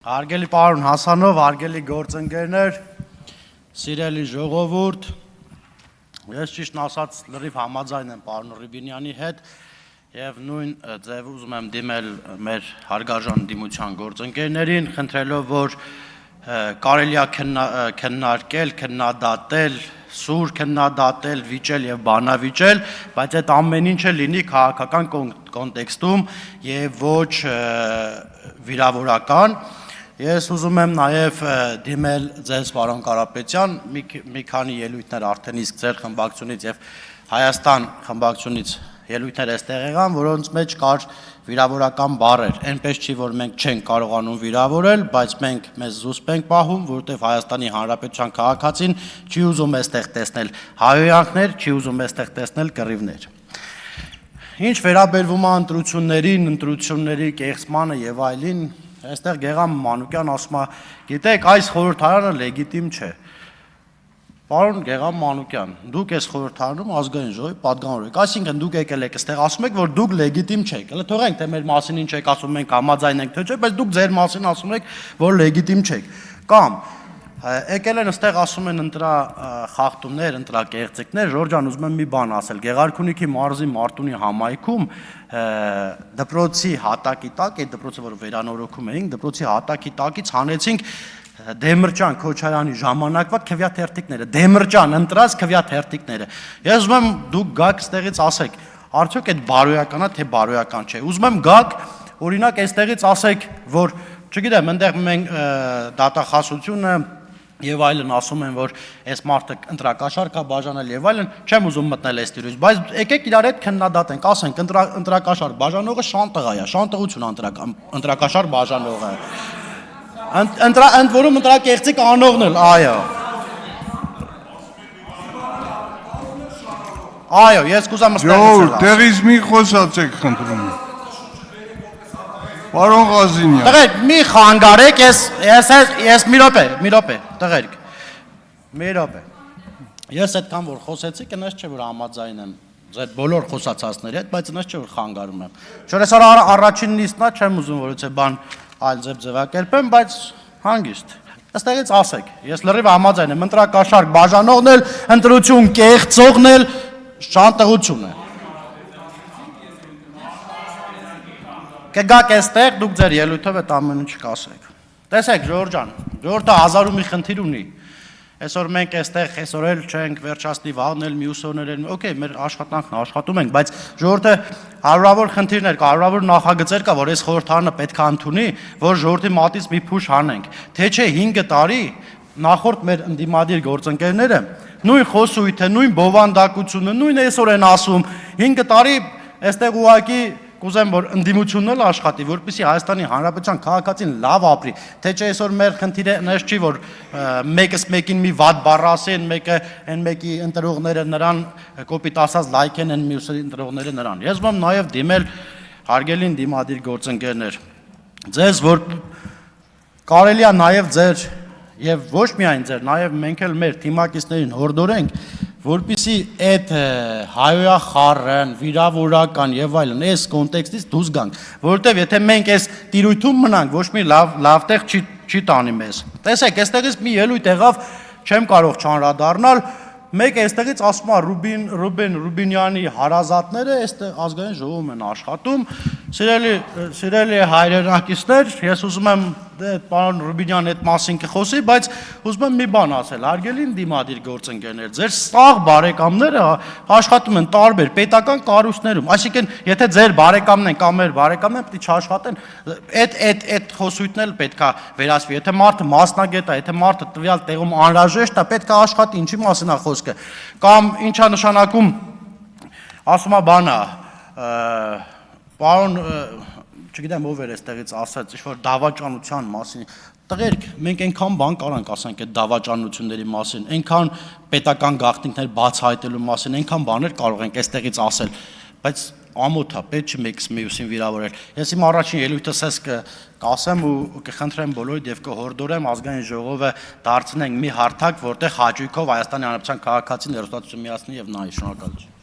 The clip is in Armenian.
Հարգելի պարոն Հասանով, հարգելի գործընկերներ, սիրելի ժողովուրդ, ես ճիշտն ասած լրիվ համաձայն եմ պարոն Ռուբինյանի հետ եւ նույն ձև ուզում եմ դիմել մեր հարգարժան դիմության գործընկերներին, խնդրելով որ կարելի է քննարկել, քննադատել, սուր քննադատել, վիճել եւ բանավիճել, բայց այդ ամեն ինչը լինի քաղաքական կոնտեքստում եւ ոչ վիրավորական։ Ես ուզում եմ նաև դիմել ձեզ պարոն Կարապետյան, մի քանի ելույթներ արդեն իսկ ձեր խմբակցությունից եւ Հայաստան խմբակցությունից ելույթներ այստեղ եղան, որոնց մեջ կար վիրավորական բառեր։ Այնպես չի, որ մենք չենք կարողանում վիրավորել, բայց մենք մեզ զուսպ ենք պահում, որովհետեւ Հայաստանի Հանրապետության քաղաքացին չի ուզում այստեղ տեսնել հայհոյանքներ, չի ուզում այստեղ տեսնել կռիվներ։ Ինչ վերաբերվում է ընտրությունների կեղծմանը եւ այլին, այստեղ Գեգամ Մանուկյան ասում է, գիտեք, այս խորհրդարանը լեգիտիմ չէ։ Պարոն Գեգամ Մանուկյան, դուք այս խորհրդարանում ազգային ժողովի պատգամավոր եք, այսինքն դուք եկել եք այստեղ ասում եք, որ դուք լեգիտիմ չեք։ Հələ թողենք, թե մեր մասին ինչ եք ասում, մենք համաձայն ենք թե չէ, բայց դուք ձեր մասին ասում եք, որ լեգիտիմ չեք։ Կամ եկել են այստեղ ասում են ընտրախախտումներ, ընտրակեղծիքներ, Ժորժան ուզում եմ մի բան ասել, Գեղարքունիքի մարզի Մարտունի համայնքում դպրոցի հատակի տակ, այդ դպրոցը որ վերանորոգում էինք, դպրոցի հատակի տակից հանեցինք Դեմիրճան Քոչարյանի ժամանակվա քվյաթերթիկները, Դեմիրճան ընտրած քվյաթերթիկները։ Ես ուզում եմ դուք գաք այստեղից ասեք, արդյոք այդ բարոյական է, թե բարոյական չէ։ Ուզում եմ գաք, օրինակ այստեղից ասեք, որ չգիտեմ, այնտեղ մենք դատախազությունը եւ այլն ասում են, որ այս մարդը ընտրակաշառք է բաժանել եւ այլն, չեմ ուզում մտնել այս տիրույթ, բայց եկեք իրար հետ քննադատենք, ասենք ընտրակաշառք բաժանողը շանտղա է, շանտղություն ընտրակաշառք բաժանողը։ Ընդ որում ընտրակեղծիք անողն էլ, այո։ Այո, ես կուզեմ ստեղծել։ Տեղից մի խոսացեք, խնդրում եմ։ Պարոն Ղազինյան։ Տղերք, մի խանգարեք, ես մի րոպե, տղերք։ Մի րոպե։ Ես այդքան որ խոսեցիք, այնպես չէ որ համաձայն եմ ձեր բոլոր խոսացածների հետ, բայց այնպես չէ որ խանգարում եմ։ Չէ՞ ես առաջին նիստն է, չեմ ուզում որ ուցե բան այլ ձևակերպեմ, բայց հանգիստ։ Այստեղից ասեք, ես լրիվ համաձայն եմ, ընտրակաշառք բաժանողն էլ, ընտրություն կեղծողն էլ, շանտղություն է։ Կգաք այստեղ, դուք ձեր ելույթով այդ ամեն ինչ կասեք։ Տեսեք, Ժորժան, ժողովուրդը հազար ու մի խնդիր ունի։ Այսօր մենք այստեղ այսօր էլ չենք վերջացնի վաղն էլ մյուս օրներ էլ, օքեյ, մեր աշխատանքն է, աշխատում ենք, բայց ժողովուրդը հարյուրավոր խնդիրներ կա, հարյուրավոր նախագծեր կա, որ այս խորհրդարանը պետք է ընդունի, որ ժողովրդի մատից մի փուշ հանենք։ Թե չէ 5 տարի նախորդ մեր ընդդիմադիր գործընկերները նույն խոսույթը, նույն բովանդակությունը, նույն այսօր են ասում, 5 տարի այստեղ ուղակի կուզեմ որ ընդդիմությունն էլ աշխատի, որպեսզի Հայաստանի Հանրապետության քաղաքացին լավ ապրի, թե չէ այսօր մեր խնդիրը այնպես չի, որ մեկս մեկին մի վատ բառ ասեն, մեկը այն մեկի ընտրողները նրան կոպիտ ասած լայք են մյուսի ընտրողները նրան։ Ես ուզում եմ նաև դիմել հարգելի ընդդիմադիր գործընկերներ, ձեզ որ կարելի է նաև ձեր եւ ոչ միայն ձեր, նաև մենք էլ մեր թիմակիցներին հորդորենք, որպեսզի այդ հայոյախառն, վիրավորական եւ այլն այս կոնտեքստից դուրս գանք, որովհետեւ եթե մենք այս տիրույթում մնանք, ոչ մի լավ տեղ չի տանի մեզ։ Տեսեք, այստեղից մի ելույթ եղավ, չեմ կարող չանդրադառնալ, մեկ այստեղից ասում է Ռուբինյանի հարազատները այստեղ ազգային ժողովում են աշխատում, սիրելի հայրենակիցներ, ես ուզում եմ պարոն Ռուբինյանը այդ մասին կխոսի, բայց ուզում եմ մի բան ասել, հարգելի ընդդիմադիր գործընկերներ, ձեր սաղ բարեկամները աշխատում են տարբեր պետական կառույցներում, այսինքն եթե ձեր բարեկամն են կամ մեր բարեկամն են, պետք է չաշխատեն, այդ խոսույթն էլ պետք է վերացվի, եթե մարդը մասնագետ է, եթե մարդը տվյալ տեղում անհրաժեշտ է, պետք է աշխատի, ինչի մասին է խոսքը, կամ ինչա նշանակում, ասում է բանը, պարոն չգիտեմ ով էր այստեղից ասած, ինչ-որ դավաճանության մասին, տղերք, մենք այնքան բան կարանք ասենք այդ դավաճանությունների մասին, այնքան պետական գաղտնիքներ բացահայտելու մասին, այնքան բաներ կարող ենք այստեղից ասել, բայց ամոթ է, պետք չի մեկս մյուսին վիրավորել։ Ես իմ առաջին ելույթս ես կասեմ ու կխնդրեմ բոլորիդ եւ կհորդորեմ ազգային ժողովը դարձնենք մի հարթակ, որտեղ հաճույքով Հայաստանի Հանրապետության քաղաքացին հեռուստացույց միացնի եւ նայի, շնորհակալություն։